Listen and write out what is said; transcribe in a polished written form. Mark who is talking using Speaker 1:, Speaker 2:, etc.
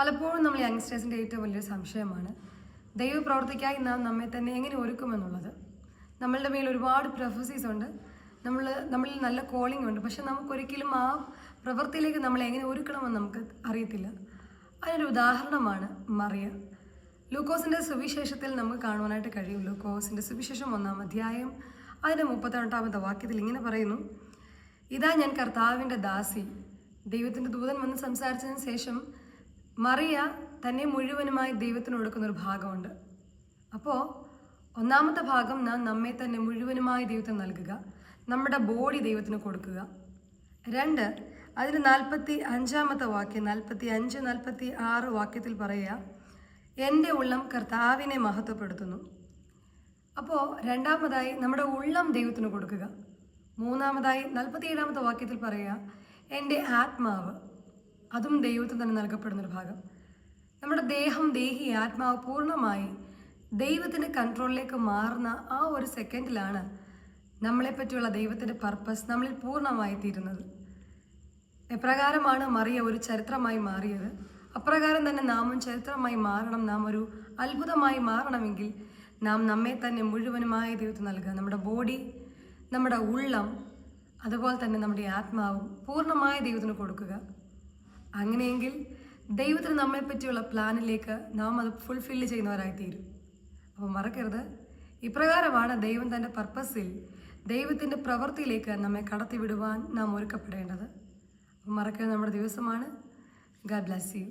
Speaker 1: പലപ്പോഴും നമ്മൾ യങ്സ്റ്റേഴ്സിൻ്റെ ഏറ്റവും വലിയൊരു സംശയമാണ് ദൈവപ്രവർത്തിക്കായി നാം നമ്മെ തന്നെ എങ്ങനെ ഒരുക്കുമെന്നുള്ളത്. നമ്മളുടെ മേൽ ഒരുപാട് പ്രൊഫസീസ് ഉണ്ട്, നമ്മളിൽ നല്ല കോളിംഗ് ഉണ്ട്, പക്ഷെ നമുക്കൊരിക്കലും ആ പ്രവൃത്തിയിലേക്ക് നമ്മളെ എങ്ങനെ ഒരുക്കണമെന്ന് നമുക്ക് അറിയത്തില്ല. അതിനൊരു ഉദാഹരണമാണ് മറിയ. ലൂക്കോസിൻ്റെ സുവിശേഷത്തിൽ നമുക്ക് കാണുവാനായിട്ട് കഴിയും. ലൂക്കോസിൻ്റെ സുവിശേഷം 1-ാം അധ്യായം അതിൻ്റെ 38-ാമത്തെ വാക്യത്തിൽ ഇങ്ങനെ പറയുന്നു: ഇതാ ഞാൻ കർത്താവിൻ്റെ ദാസി. ദൈവത്തിൻ്റെ ദൂതൻ വന്ന് സംസാരിച്ചതിന് ശേഷം മറിയ തന്നെ മുഴുവനുമായി ദൈവത്തിന് കൊടുക്കുന്നൊരു ഭാഗമുണ്ട്. അപ്പോൾ ഒന്നാമത്തെ ഭാഗം നാം നമ്മെ തന്നെ മുഴുവനുമായി ദൈവത്തിന് നൽകുക, നമ്മുടെ ബോഡി ദൈവത്തിന് കൊടുക്കുക. 2, അതിന് 45-ാമത്തെ വാക്യം 45-46 വാക്യത്തിൽ പറയുക, എൻ്റെ ഉള്ളം കർത്താവിനെ മഹത്വപ്പെടുത്തുന്നു. അപ്പോൾ രണ്ടാമതായി നമ്മുടെ ഉള്ളം ദൈവത്തിന് കൊടുക്കുക. മൂന്നാമതായി 47-ാമത്തെ വാക്യത്തിൽ പറയുക, എൻ്റെ ആത്മാവ്, അതും ദൈവത്തിന് തന്നെ നൽകപ്പെടുന്നൊരു ഭാഗം. നമ്മുടെ ദേഹം, ദേഹി, ആത്മാവ് പൂർണ്ണമായി ദൈവത്തിൻ്റെ കൺട്രോളിലേക്ക് മാറുന്ന ആ ഒരു സെക്കൻഡിലാണ് നമ്മളെപ്പറ്റിയുള്ള ദൈവത്തിൻ്റെ പർപ്പസ് നമ്മളിൽ പൂർണ്ണമായി തീരുന്നത്. എപ്രകാരമാണ് മറിയ ഒരു ചരിത്രമായി മാറിയത്, അപ്രകാരം തന്നെ നാമും ചരിത്രമായി മാറണം. നാം ഒരു അത്ഭുതമായി മാറണമെങ്കിൽ നാം നമ്മെ തന്നെ മുഴുവനുമായി ദൈവത്തിന് നൽകുക. നമ്മുടെ ബോഡി, നമ്മുടെ ഉള്ളം, അതുപോലെ തന്നെ നമ്മുടെ ആത്മാവും പൂർണ്ണമായി ദൈവത്തിന് കൊടുക്കുക. അങ്ങനെയെങ്കിൽ ദൈവത്തിന് നമ്മെപ്പറ്റിയുള്ള പ്ലാനിലേക്ക് നാം അത് ഫുൾഫില്ല് ചെയ്യുന്നവരായി തീരും. അപ്പോൾ മറക്കരുത്, ഇപ്രകാരമാണ് ദൈവം തൻ്റെ പർപ്പസിൽ ദൈവത്തിൻ്റെ പ്രവൃത്തിയിലേക്ക് നമ്മെ കടത്തിവിടുവാൻ നാം ഒരുക്കപ്പെടേണ്ടത്. അപ്പോൾ മറക്കരുത്, നമ്മുടെ ദിവസമാണ്. God bless you.